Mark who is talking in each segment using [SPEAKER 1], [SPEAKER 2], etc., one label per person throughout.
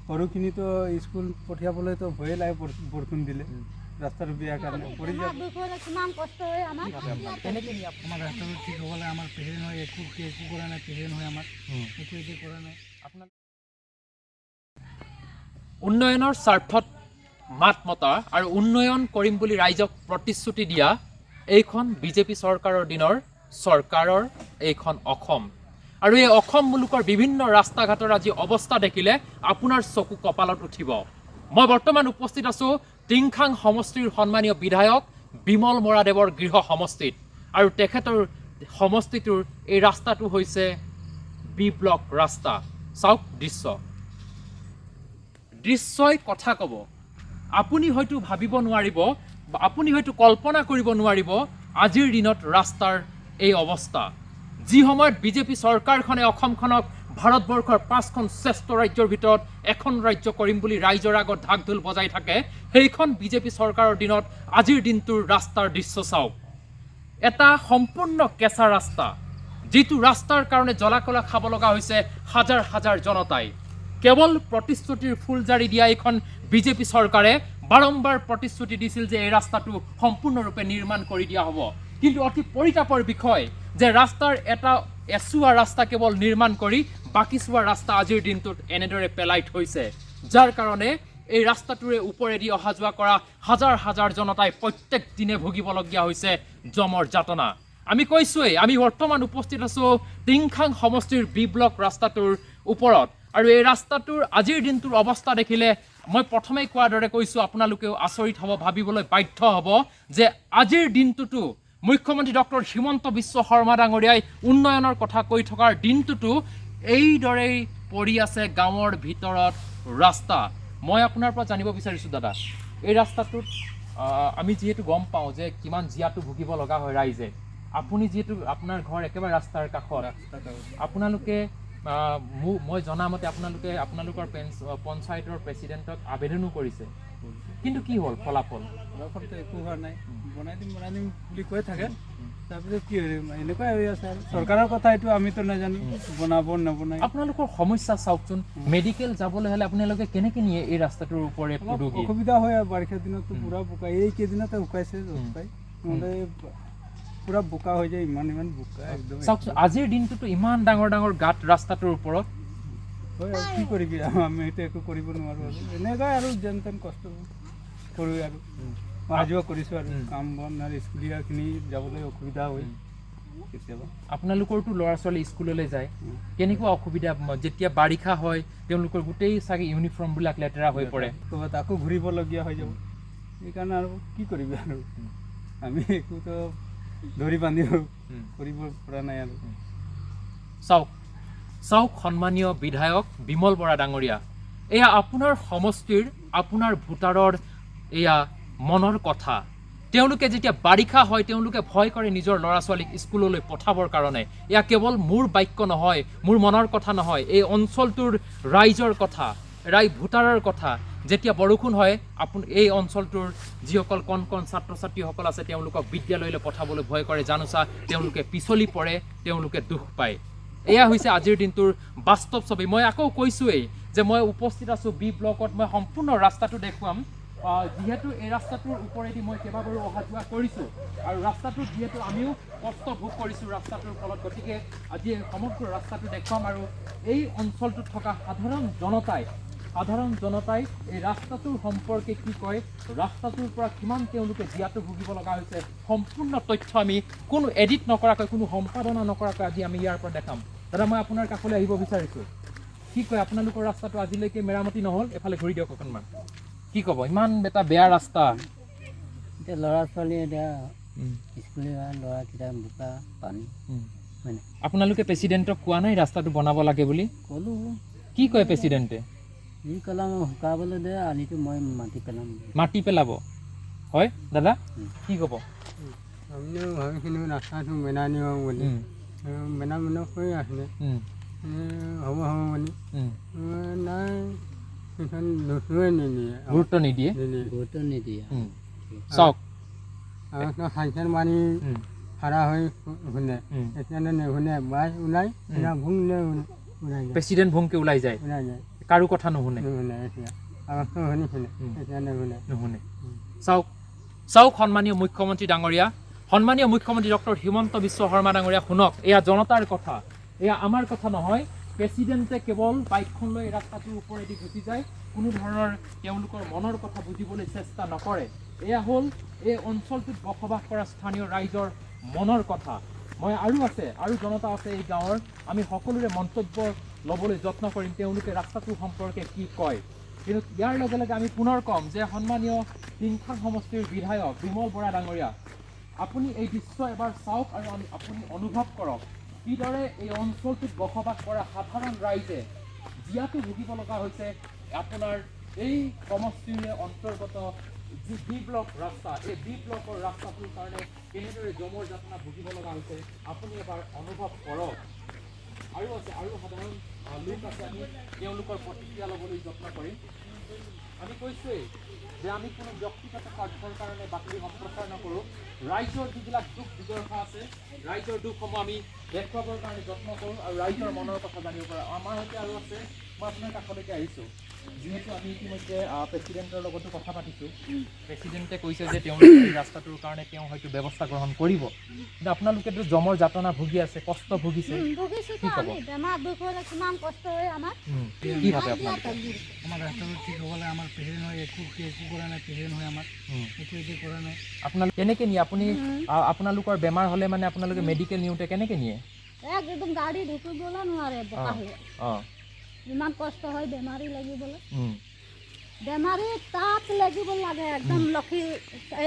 [SPEAKER 1] সৰুখিনিতো school পঠিয়াবলৈতো ভয়ে লাগে বৰষুণ দিলে ৰাস্তাটো বেয়া কাৰণে পৰি যাব
[SPEAKER 2] কিমান কষ্ট হয় আমাৰ
[SPEAKER 1] আমাৰ ৰাস্তাটো ঠিক হ'বলৈ আমাৰ প্ৰেজেণ্ট হয় একো কৰা নাই প্ৰেজেণ্ট হয় আমাৰ একো কৰা নাই আপোনাৰ
[SPEAKER 3] উন্নয়নৰ স্বাৰ্থত মাত মতা আৰু উন্নয়ন কৰিম বুলি ৰাইজক প্ৰতিশ্ৰুতি দিয়া এইখন বিজেপি চৰকাৰৰ দিনৰ চৰকাৰৰ এইখন অসম আৰু এই অসম মুলুকৰ বিভিন্ন ৰাস্তা ঘাটৰ আজি অৱস্থা দেখিলে আপোনাৰ চকু কপালত উঠিব মই বৰ্তমান উপস্থিত আছো টিংখাং সমষ্টিৰ সন্মানীয় বিধায়ক বিমল মৰাদেৱৰ গৃহ সমষ্টিত আৰু তেখেতৰ সমষ্টিটোৰ এই ৰাস্তাটো হৈছে বি ব্লক ৰাস্তা চাওক দৃশ্যই কথা ক'ব আপুনি হয়তো ভাবিব নোৱাৰিব আপুনি হয়তো কল্পনা কৰিব নোৱাৰিব আজিৰ দিনত ৰাস্তাৰ এই অৱস্থা যি সময়ত বিজেপি চৰকাৰখনে অসমখনক ভাৰতবৰ্ষৰ 5খন শ্ৰেষ্ঠ ৰাজ্যৰ ভিতৰত এখন ৰাজ্য কৰিম বুলি ৰাইজৰ আগত ঢাক ঢোল বজাই থাকে সেইখন বিজেপি চৰকাৰৰ দিনত আজিৰ দিনটোৰ ৰাস্তাৰ দৃশ্য চাওক এটা সম্পূৰ্ণ কেঁচা ৰাস্তা যিটো ৰাস্তাৰ কাৰণে জলাকলা খাব লগা হৈছে হাজাৰ হাজাৰ জনতাই কেৱল প্ৰতিশ্ৰুতিৰ ফুলজাৰি দিয়া এইখন বিজেপি চৰকাৰে বাৰম্বাৰ প্ৰতিশ্ৰুতি দিছিল যে এই ৰাস্তাটো সম্পূৰ্ণৰূপে নিৰ্মাণ কৰি দিয়া হ'ব কিন্তু অতি পৰিতাপৰ বিষয় যে ৰাস্তাৰ এটা এচুৱা ৰাস্তা কেৱল নিৰ্মাণ কৰি বাকি চোৱা ৰাস্তা আজিৰ দিনটোত এনেদৰে পেলাই থৈছে যাৰ কাৰণে এই ৰাস্তাটোৰে ওপৰেদি অহা যোৱা কৰা হাজাৰ হাজাৰ জনতাই প্ৰত্যেক দিনে ভুগিবলগীয়া হৈছে জমৰ যাতনা আমি কৈছোৱেই আমি বৰ্তমান উপস্থিত আছো টিংখাং সমষ্টিৰ বি ব্লক ৰাস্তাটোৰ ওপৰত আৰু এই ৰাস্তাটোৰ আজিৰ দিনটোৰ অৱস্থা দেখিলে মই প্ৰথমেই কোৱাৰ দৰে কৈছোঁ আপোনালোকেও আচৰিত হ'ব ভাবিবলৈ বাধ্য হ'ব যে আজিৰ দিনটোতো মুখ্যমন্ত্ৰী ডক্টৰ হিমন্ত বিশ্ব শৰ্মা ডাঙৰীয়াই উন্নয়নৰ কথা কৈ থকাৰ দিনটোতো এইদৰেই পৰি আছে গাঁৱৰ ভিতৰত ৰাস্তা মই আপোনাৰ পৰা জানিব বিচাৰিছোঁ দাদা এই ৰাস্তাটোত আমি যিহেতু গম পাওঁ যে কিমান জীয়াটো ভুগিব লগা হয় ৰাইজে আপুনি যিহেতু আপোনাৰ ঘৰ একেবাৰে ৰাস্তাৰ কাষত আপোনালোকে মই জনামতে আপোনালোকৰ পঞ্চায়তৰ প্ৰেচিডেণ্টক আবেদনো কৰিছে কিন্তু কি হ'ল ফলাফল
[SPEAKER 1] একো হোৱা নাই বনাই দিম বুলি কৈ থাকে তাৰপিছত কি এনেকুৱাই হৈ আছে আৰু চৰকাৰৰ কথা এইটো আমিতো নাজানো বনাব নবনাই
[SPEAKER 3] আপোনালোকৰ সমস্যা চাওকচোন মেডিকেল যাবলৈ হ'লে আপোনালোকে কেনেকৈ নিয়ে এই ৰাস্তাটোৰ ওপৰে
[SPEAKER 1] অসুবিধা হয় আৰু বাৰিষা দিনততো পূৰা বোকা এই কেইদিনতে শুকাইছে শুকাই নহ'লে পুৰা বোকা হৈ যায় ইমান বোকা একদম
[SPEAKER 3] চাওকচোন আজিৰ দিনটোতো ইমান ডাঙৰ ডাঙৰ গাঁত ৰাস্তাটোৰ ওপৰত
[SPEAKER 1] হয় আৰু কি কৰিবি আমি সেইটো একো কৰিব নোৱাৰোঁ আৰু এনেকুৱাই আৰু যেন তেন কষ্ট কৰোঁ আৰু অহা যোৱা কৰিছোঁ আৰু কাম বন আৰু স্কুলীয়াখিনি যাবলৈ অসুবিধা হয় কেতিয়াবা
[SPEAKER 3] আপোনালোকৰতো ল'ৰা ছোৱালী স্কুললৈ যায় কেনেকুৱা অসুবিধা যেতিয়া বাৰিষা হয় তেওঁলোকৰ গোটেই চাগে ইউনিফৰ্মবিলাক লেতেৰা হৈ পৰে
[SPEAKER 1] ক'ৰবাত আকৌ ঘূৰিবলগীয়া হৈ যাব সেইকাৰণে আৰু কি কৰিবি আৰু আমি একোতো ধৰি বান্ধি কৰিব পৰা নাই আৰু
[SPEAKER 3] চাওক সন্মানীয় বিধায়ক বিমল বৰা ডাঙৰীয়া এয়া আপোনাৰ সমষ্টিৰ আপোনাৰ ভোটাৰৰ এয়া মনৰ কথা তেওঁলোকে যেতিয়া বাৰিষা হয় তেওঁলোকে ভয় কৰে নিজৰ ল'ৰা ছোৱালীক স্কুললৈ পঠাবৰ কাৰণে এয়া কেৱল মোৰ বাক্য নহয় মোৰ মনৰ কথা নহয় এই অঞ্চলটোৰ ৰাইজৰ কথা ভোটাৰৰ কথা যেতিয়া বৰষুণ হয় এই অঞ্চলটোৰ যিসকল কণ কণ ছাত্ৰ ছাত্ৰীসকল আছে তেওঁলোকক বিদ্যালয়লৈ পঠাবলৈ ভয় কৰে জানোচা তেওঁলোকে পিছলি পৰে তেওঁলোকে দুখ পায় এয়া হৈছে আজিৰ দিনটোৰ বাস্তৱ ছবি মই আকৌ কৈছোঁৱেই যে মই উপস্থিত আছোঁ বি ব্লকত মই সম্পূৰ্ণ ৰাস্তাটো দেখুৱাম যিহেতু এই ৰাস্তাটোৰ ওপৰেদি মই কেইবাবাৰো অহা যোৱা কৰিছোঁ আৰু ৰাস্তাটোত যিহেতু আমিও কষ্ট ভোগ কৰিছোঁ ৰাস্তাটোৰ ফলত গতিকে আজি সমগ্ৰ ৰাস্তাটো দেখুৱাম আৰু এই অঞ্চলটোত থকা সাধাৰণ জনতাই এই ৰাস্তাটোৰ সম্পৰ্কে কি কয় ৰাস্তাটোৰ পৰা কিমান তেওঁলোকে জীয়াটো ভুগিব লগা হৈছে সম্পূৰ্ণ তথ্য আমি কোনো এডিট নকৰাকৈ কোনো সম্পাদনা নকৰাকৈ আজি আমি ইয়াৰ পৰা দেখাম দাদা মই আপোনাৰ কাষলৈ আহিব বিচাৰিছোঁ কি কয় আপোনালোকৰ ৰাস্তাটো আজিলৈকে মেৰামতি নহ'ল এফালে ঘূৰি দিয়ক অকণমান কি ক'ব ইমান এটা বেয়া ৰাস্তা
[SPEAKER 4] এতিয়া ল'ৰা ছোৱালী এতিয়া স্কুলীয়া ল'ৰাকেইটা বোকা পানী হয়নে
[SPEAKER 3] আপোনালোকে প্ৰেচিডেণ্টক কোৱা নাই ৰাস্তাটো বনাব লাগে বুলি
[SPEAKER 4] ক'লোঁ
[SPEAKER 3] কি কয় প্ৰেচিডেণ্টে
[SPEAKER 4] যি ক'লা মই শুকাবলৈ দে আলিটো মই
[SPEAKER 3] মাটি পেলাব হয় দাদা কি ক'ব
[SPEAKER 1] আমিও ভাবিছিলোঁ ৰাস্তাটো মেনা নিব বুলি মেনা কৰি আছিলে হ'ব বুলি নাই
[SPEAKER 3] গুৰুত্ব নিদিয়ে
[SPEAKER 4] চাওক
[SPEAKER 1] সাংসদ মানি ভাড়া হৈ শুনে এতিয়া নুশুনে বাছ ওলাই ভুং ওলাই
[SPEAKER 3] প্ৰেচিডেণ্ট ভুংকে ওলাই যায় কাৰো কথা নুশুনে
[SPEAKER 1] নুশুনে এতিয়া আমাকতো শুনিছিলে এতিয়া নুশুনে
[SPEAKER 3] নুশুনে চাওক চাওক সন্মানীয় মুখ্যমন্ত্ৰী ডাঙৰীয়া সন্মানীয় মুখ্যমন্ত্ৰী ডক্টৰ হিমন্ত বিশ্ব শৰ্মা ডাঙৰীয়া শুনক এয়া জনতাৰ কথা এয়া আমাৰ কথা নহয় প্ৰেচিডেণ্টে কেৱল বাইকখন লৈ ৰাস্তাটোৰ ওপৰেদি গুচি যায় কোনো ধৰণৰ তেওঁলোকৰ মনৰ কথা বুজিবলৈ চেষ্টা নকৰে এয়া হ'ল এই অঞ্চলটোত বসবাস কৰা স্থানীয় ৰাইজৰ মনৰ কথা মই আৰু জনতা আছে এই গাঁৱৰ আমি সকলোৰে মন্তব্য ল'বলৈ যত্ন কৰিম তেওঁলোকে ৰাস্তাটোৰ সম্পৰ্কে কি কয় কিন্তু ইয়াৰ লগে লগে আমি পুনৰ ক'ম যে সন্মানীয় টিংখাং সমষ্টিৰ বিধায়ক বিমল বৰা ডাঙৰীয়া আপুনি এই দৃশ্য এবাৰ চাওক আৰু আপুনি অনুভৱ কৰক কিদৰে এই অঞ্চলটোত বসবাস কৰা সাধাৰণ ৰাইজে জীয়াতু ভুগিব লগা হৈছে আপোনাৰ এই সমষ্টিৰে অন্তৰ্গত যি বি ব্লক ৰাস্তা এই বি ব্লকৰ ৰাস্তাটোৰ কাৰণে কেনেদৰে জমৰ যাতনা ভুগিব লগা হৈছে আপুনি এবাৰ অনুভৱ কৰক আৰু সাধাৰণ লোক আছে আমি তেওঁলোকৰ প্ৰতিক্ৰিয়া ল'বলৈ যত্ন কৰিম আমি কৈছোৱেই যে আমি কোনো ব্যক্তিগত স্বাৰ্থৰ কাৰণে বাতৰি সম্প্ৰচাৰ নকৰোঁ ৰাইজৰ যিবিলাক দুখ দুৰ্দশা আছে ৰাইজৰ দুখসমূহ আমি দেখুৱাবৰ কাৰণে যত্ন কৰোঁ আৰু ৰাইজৰ মনৰ কথা জানিব পাৰোঁ আমাৰ সৈতে আৰু আছে মই আপোনাৰ কাষলৈকে আহিছোঁ যিহেতু আমি ইতিমধ্যে প্ৰেচিডেণ্টৰ লগতো কথা পাতিছোঁ প্ৰেচিডেণ্টে কৈছে যে তেওঁলোকে এই ৰাস্তাটোৰ কাৰণে তেওঁ হয়তো ব্যৱস্থা গ্ৰহণ কৰিব কিন্তু আপোনালোকেতো জমৰ যাতনা ভুগি আছে কষ্ট ভুগিছে কি ক'ব
[SPEAKER 2] বেমাৰ দুখ হ'লে কিমান কষ্ট হয় আমাৰ
[SPEAKER 3] কি ভাবে আপোনালোকে
[SPEAKER 1] আমাৰ ৰাস্তাটো ঠিক হ'বলৈ আমাৰ প্ৰেচিডেণ্ট হয় একো কৰা নাই প্ৰেচিডেণ্ট হয় আমাৰ একো কৰা নাই
[SPEAKER 3] আপোনালোকে কেনেকৈ নিয়ে আপুনি আপোনালোকৰ বেমাৰ হ'লে মানে আপোনালোকে মেডিকেল নিওঁতে কেনেকৈ নিয়ে
[SPEAKER 2] একদম গাড়ী ঢুকিবলৈ নোৱাৰে বোকা হ'লে
[SPEAKER 3] অঁ
[SPEAKER 2] ইমান কষ্ট হয় বেমাৰী লাগিবলৈ বেমাৰী তাত লাগিব লাগে একদম লক্ষী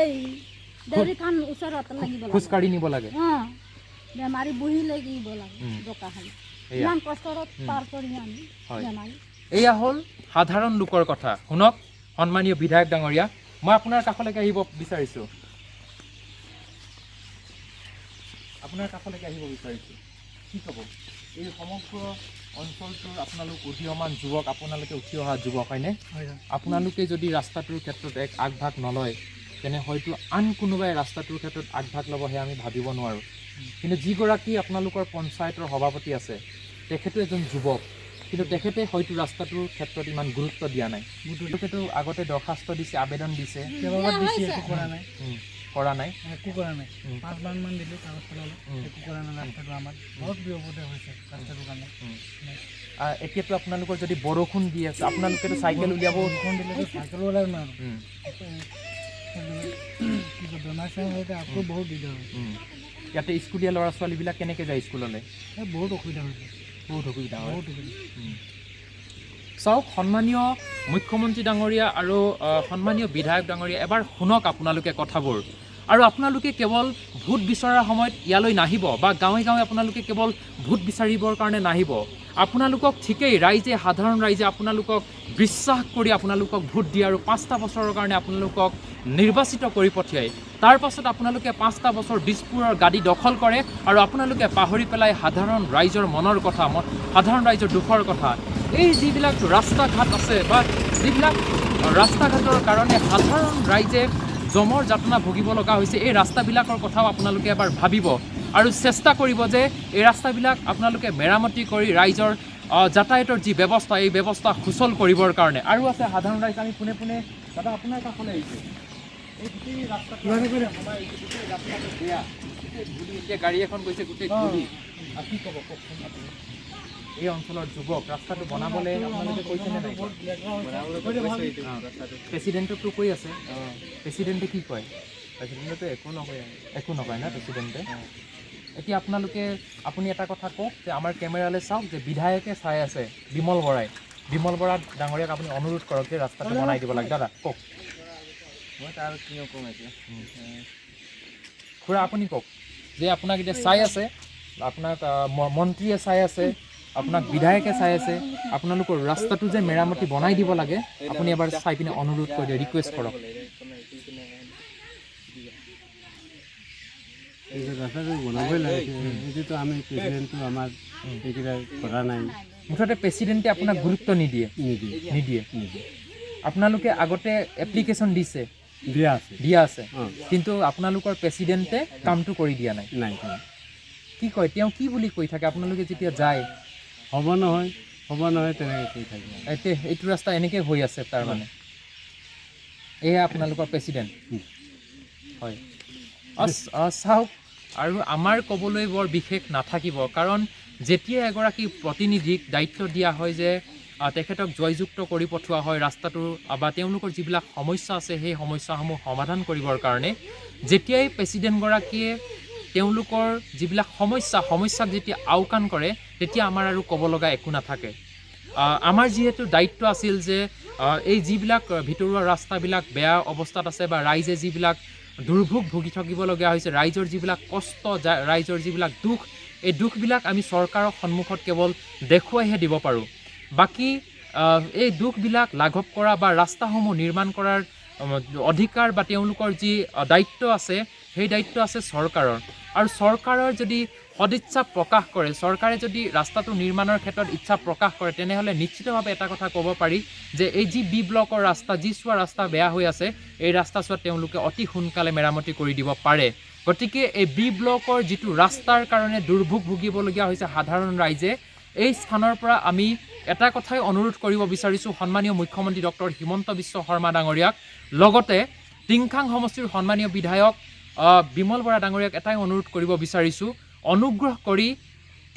[SPEAKER 2] এই ডেইৰীখন ওচৰত লাগিব লাগে
[SPEAKER 3] খোজকাঢ়ি নিব লাগে
[SPEAKER 2] অঁ বেমাৰী বহি লাগিব লাগে বোকা হ'লে ইমান কষ্টত পাৰ কৰি আমি বেমাৰী
[SPEAKER 3] এয়া হ'ল সাধাৰণ লোকৰ কথা শুনক সন্মানীয় বিধায়ক ডাঙৰীয়া মই আপোনাৰ কাষলৈকে আহিব বিচাৰিছোঁ কি ক'ব এই সমগ্ৰ অঞ্চলটোৰ আপোনালোক উদীয়মান যুৱক আপোনালোকে উঠি অহা যুৱক হয়নে আপোনালোকে যদি ৰাস্তাটোৰ ক্ষেত্ৰত এক আগভাগ নলয় তেনে হয়তো আন কোনোবাই ৰাস্তাটোৰ ক্ষেত্ৰত আগভাগ ল'ব সেয়া আমি ভাবিব নোৱাৰোঁ কিন্তু যিগৰাকী আপোনালোকৰ পঞ্চায়তৰ সভাপতি আছে তেখেতো এজন যুৱক কিন্তু তেখেতে হয়তো ৰাস্তাটোৰ ক্ষেত্ৰত ইমান গুৰুত্ব দিয়া নাই তেখেতো আগতে দৰখাস্ত দিছে আবেদন দিছে কৰা নাই
[SPEAKER 1] একো কৰা নাই 5 মান দিলোঁ কাগজ পেলালোঁ একো কৰা নাই ৰাস্তাটো আমাৰ বহুত বিপদে হৈছে ৰাস্তাটোৰ কাৰণে
[SPEAKER 3] এতিয়াতো আপোনালোকৰ যদি বৰষুণ দি আছে আপোনালোকেতো চাইকেল উলিয়াব
[SPEAKER 1] বৰষুণ দিলেতো চাইকেল ওলাই নোৱাৰোঁ বেমাৰ চেমাৰ হ'লে আকৌ বহুত দিগদাৰ হয়
[SPEAKER 3] ইয়াতে স্কুলীয়া ল'ৰা ছোৱালীবিলাক কেনেকৈ যায় স্কুললৈ
[SPEAKER 1] বহুত অসুবিধা হৈছে
[SPEAKER 3] চাওক সন্মানীয় মুখ্যমন্ত্ৰী ডাঙৰীয়া আৰু সন্মানীয় বিধায়ক ডাঙৰীয়া এবাৰ শুনক আপোনালোকে কথাবোৰ আৰু আপোনালোকে কেৱল ভোট বিচৰাৰ সময়ত ইয়ালৈ নাহিব বা গাঁৱে গাঁৱে আপোনালোকে কেৱল ভোট বিচাৰিবৰ কাৰণে নাহিব আপোনালোকক ঠিকেই ৰাইজে সাধাৰণ ৰাইজে আপোনালোকক বিশ্বাস কৰি আপোনালোকক ভোট দিয়ে আৰু 5টা বছৰৰ কাৰণে আপোনালোকক নিৰ্বাচিত কৰি পঠিয়ায় তাৰ পাছত আপোনালোকে 5টা বছৰ দিছপুৰৰ গাদী দখল কৰে আৰু আপোনালোকে পাহৰি পেলাই সাধাৰণ ৰাইজৰ মনৰ কথা সাধাৰণ ৰাইজৰ দুখৰ কথা এই যিবিলাক ৰাস্তা ঘাট আছে বা যিবিলাক ৰাস্তা ঘাটৰ কাৰণে সাধাৰণ ৰাইজে জমৰ যাতনা ভুগিব লগা হৈছে এই ৰাস্তাবিলাকৰ কথাও আপোনালোকে এবাৰ ভাবিব আৰু চেষ্টা কৰিব যে এই ৰাস্তাবিলাক আপোনালোকে মেৰামতি কৰি ৰাইজৰ যাতায়াতৰ যি ব্যৱস্থা এই ব্যৱস্থা সুচল কৰিবৰ কাৰণে আৰু আছে সাধাৰণ ৰাইজ আমি পোনে পোনে দাদা আপোনাৰ কাষলৈ আহিছোঁ এই গোটেই ৰাস্তাটো গোটেই ৰাস্তাটো বেয়া গোটেই ধূলি এতিয়া গাড়ী এখন গৈছে গোটেই ধূলি কি ক'ব কওকচোন আপুনি এই অঞ্চলৰ যুৱক ৰাস্তাটো বনাবলৈ আপোনালোকে কৈছেনে নাই প্ৰেচিডেণ্টকতো কৈ আছে প্ৰেচিডেণ্টে কি কয় প্ৰেচিডেণ্টে একো নকয় না প্ৰেচিডেণ্টে এতিয়া আপুনি এটা কথা কওক যে আমাৰ কেমেৰালৈ চাওক যে বিধায়কে চাই আছে বিমল বৰা ডাঙৰীয়াক আপুনি অনুৰোধ কৰক যে ৰাস্তাটো বনাই দিব লাগে দাদা কওক
[SPEAKER 1] মই তাৰ কি নকওঁ এতিয়া
[SPEAKER 3] খুৰা আপুনি কওক যে আপোনাক এতিয়া চাই আছে আপোনাক মন্ত্ৰীয়ে চাই আছে আপোনাক বিধায়কে চাই আছে আপোনালোকৰ ৰাস্তাটো যে মেৰামতি বনাই দিব লাগে আপুনি এবাৰ চাই পিনে অনুৰোধ কৰি দিয়ে ৰিকুৱেষ্ট কৰক
[SPEAKER 1] ৰাস্তাটো বনাবই লাগে এইটোতো আমি প্ৰেচিডেণ্টটো আমাৰ এইকেইটা কৰা নাই
[SPEAKER 3] মুঠতে প্ৰেচিডেণ্টে আপোনাক গুৰুত্ব নিদিয়ে আপোনালোকে আগতে এপ্লিকেশ্যন দিয়া আছে কিন্তু আপোনালোকৰ প্ৰেচিডেণ্টে কামটো কৰি দিয়া নাই কি কয় তেওঁ কি বুলি কৈ থাকে আপোনালোকে যেতিয়া যায়
[SPEAKER 1] হ'ব নহয়
[SPEAKER 4] হ'ব নহয় তেনেকৈ কৰি থাকিব
[SPEAKER 3] এতিয়া এইটো ৰাস্তা এনেকৈ হৈ আছে তাৰমানে এয়া আপোনালোকৰ প্ৰেচিডেণ্ট হয় চাওক আৰু আমাৰ ক'বলৈ বৰ বিশেষ নাথাকিব কাৰণ যেতিয়া এগৰাকী প্ৰতিনিধিক দায়িত্ব দিয়া হয় যে তেখেতক জয়যুক্ত কৰি পঠোৱা হয় ৰাস্তাটোৰ বা তেওঁলোকৰ যিবিলাক সমস্যা আছে সেই সমস্যাসমূহ সমাধান কৰিবৰ কাৰণে যেতিয়াই প্ৰেচিডেণ্টগৰাকীয়ে তেওঁলোকৰ যিবিলাক সমস্যাক যেতিয়া আওকাণ কৰে তেতিয়া আমাৰ আৰু ক'ব লগা একো নাথাকে আমাৰ যিহেতু দায়িত্ব আছিল যে এই যিবিলাক ভিতৰুৱা ৰাস্তাবিলাক বেয়া অৱস্থাত আছে বা ৰাইজে যিবিলাক দুৰ্ভোগ ভুগি থাকিবলগীয়া হৈছে ৰাইজৰ যিবিলাক কষ্ট ৰাইজৰ যিবিলাক দুখ এই দুখবিলাক আমি চৰকাৰৰ সন্মুখত কেৱল দেখুৱাইহে দিব পাৰোঁ বাকী এই দুখবিলাক লাঘৱ কৰা বা ৰাস্তাসমূহ নিৰ্মাণ কৰাৰ অধিকাৰ বা তেওঁলোকৰ যি দায়িত্ব আছে সেই দায়িত্ব আছে চৰকাৰৰ আৰু চৰকাৰৰ যদি সদিচ্ছা প্ৰকাশ কৰে চৰকাৰে যদি ৰাস্তাটো নিৰ্মাণৰ ক্ষেত্ৰত ইচ্ছা প্ৰকাশ কৰে তেনেহ'লে নিশ্চিতভাৱে এটা কথা ক'ব পাৰি যে এই যি বি ব্লকৰ ৰাস্তা যি চোৱা ৰাস্তা বেয়া হৈ আছে এই ৰাস্তাচোৱাত তেওঁলোকে অতি সোনকালে মেৰামতি কৰি দিব পাৰে গতিকে এই বি ব্লকৰ যিটো ৰাস্তাৰ কাৰণে দুৰ্ভোগ ভুগিবলগীয়া হৈছে সাধাৰণ ৰাইজে এই স্থানৰ পৰা আমি এটা কথাই অনুৰোধ কৰিব বিচাৰিছোঁ সন্মানীয় মুখ্যমন্ত্ৰী ডক্টৰ হিমন্ত বিশ্ব শৰ্মা ডাঙৰীয়াক লগতে টিংখাং সমষ্টিৰ সন্মানীয় বিধায়ক বিমল বৰা ডাঙৰীয়াক এটাই অনুৰোধ কৰিব বিচাৰিছোঁ অনুগ্ৰহ কৰি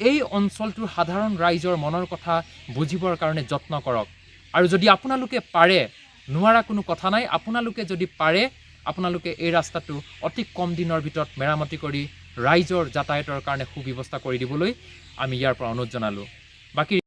[SPEAKER 3] এই অঞ্চলটোৰ সাধাৰণ ৰাইজৰ মনৰ কথা বুজিবৰ কাৰণে যত্ন কৰক আৰু যদি আপোনালোকে পাৰে নোৱাৰা কোনো কথা নাই আপোনালোকে যদি পাৰে আপোনালোকে এই ৰাস্তাটো অতি কম দিনৰ ভিতৰত মেৰামতি কৰি ৰাইজৰ যাতায়াতৰ কাৰণে সুব্যৱস্থা কৰি দিবলৈ আমি ইয়াৰ পৰা অনুৰোধ জনালোঁ বাকী